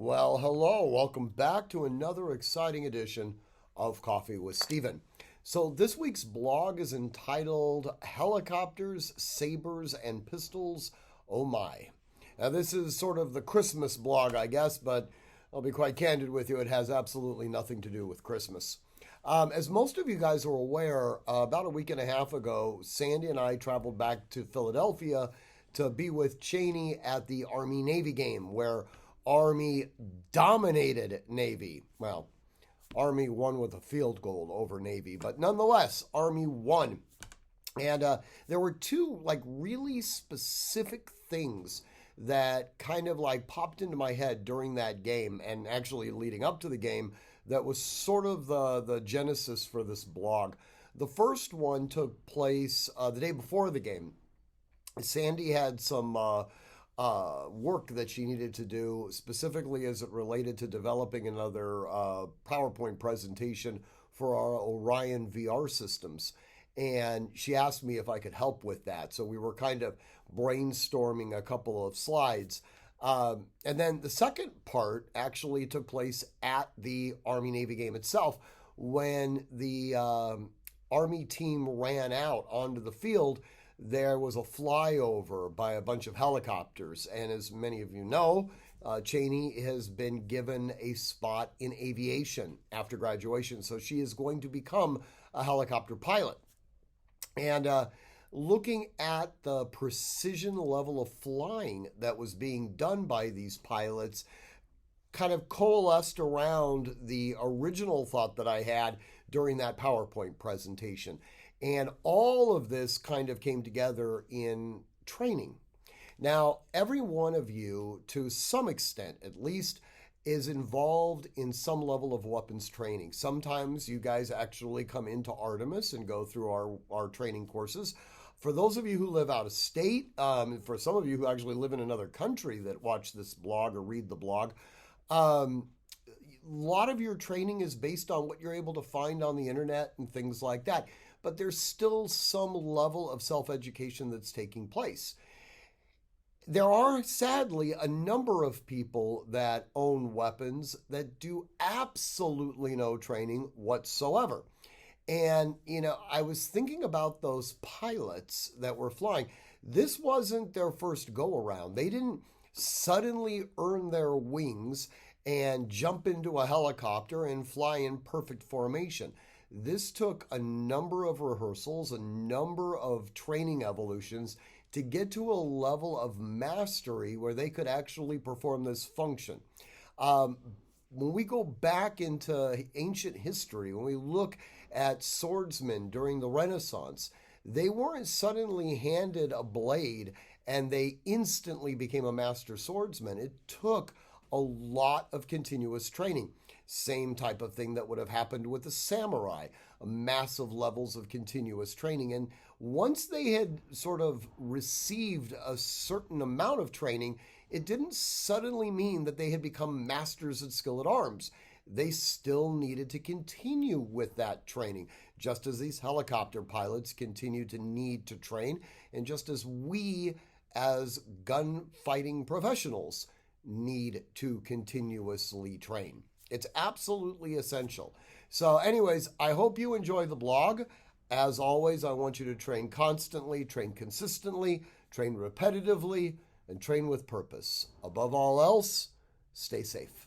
Well, hello. Welcome back to another exciting edition of Coffee with Steven. So, this week's blog is entitled Helicopters, Sabers, and Pistols. Oh my. Now, this is sort of the Christmas blog, I guess, but I'll be quite candid with you. It has absolutely nothing to do with Christmas. As most of you guys are aware, about a week and a half ago, Sandy and I traveled back to Philadelphia to be with Cheney at the Army Navy game, where Army dominated Navy. Well, Army won with a field goal over Navy, but nonetheless, Army won. And there were two really specific things that kind of popped into my head during that game and actually leading up to the game that was sort of the genesis for this blog. The first one took place the day before the game. Sandy had some work that she needed to do, specifically as it related to developing another PowerPoint presentation for our Orion VR systems. And she asked me if I could help with that. So we were kind of brainstorming a couple of slides. And then the second part actually took place at the Army Navy game itself when the Army team ran out onto the field. There was a flyover by a bunch of helicopters. And as many of you know, Cheney has been given a spot in aviation after graduation. So she is going to become a helicopter pilot. And looking at the precision level of flying that was being done by these pilots, kind of coalesced around the original thought that I had during that PowerPoint presentation. And all of this kind of came together in training. Now, every one of you, to some extent at least, is involved in some level of weapons training. Sometimes you guys actually come into Artemis and go through our training courses. For those of you who live out of state, for some of you who actually live in another country that watch this blog or read the blog, a lot of your training is based on what you're able to find on the internet and things like that. But there's still some level of self-education that's taking place. There are, sadly, a number of people that own weapons that do absolutely no training whatsoever. And, I was thinking about those pilots that were flying. This wasn't their first go-around. They didn't suddenly earn their wings and jump into a helicopter and fly in perfect formation. This took a number of rehearsals, a number of training evolutions to get to a level of mastery where they could actually perform this function. When we go back into ancient history, when we look at swordsmen during the Renaissance, they weren't suddenly handed a blade and they instantly became a master swordsman. It took a lot of continuous training. Same type of thing that would have happened with the samurai, massive levels of continuous training. And once they had sort of received a certain amount of training, it didn't suddenly mean that they had become masters at skill at arms. They still needed to continue with that training, just as these helicopter pilots continue to need to train, and just as we as gunfighting professionals need to continuously train. It's absolutely essential. So anyways, I hope you enjoy the blog. As always, I want you to train constantly, train consistently, train repetitively, and train with purpose. Above all else, stay safe.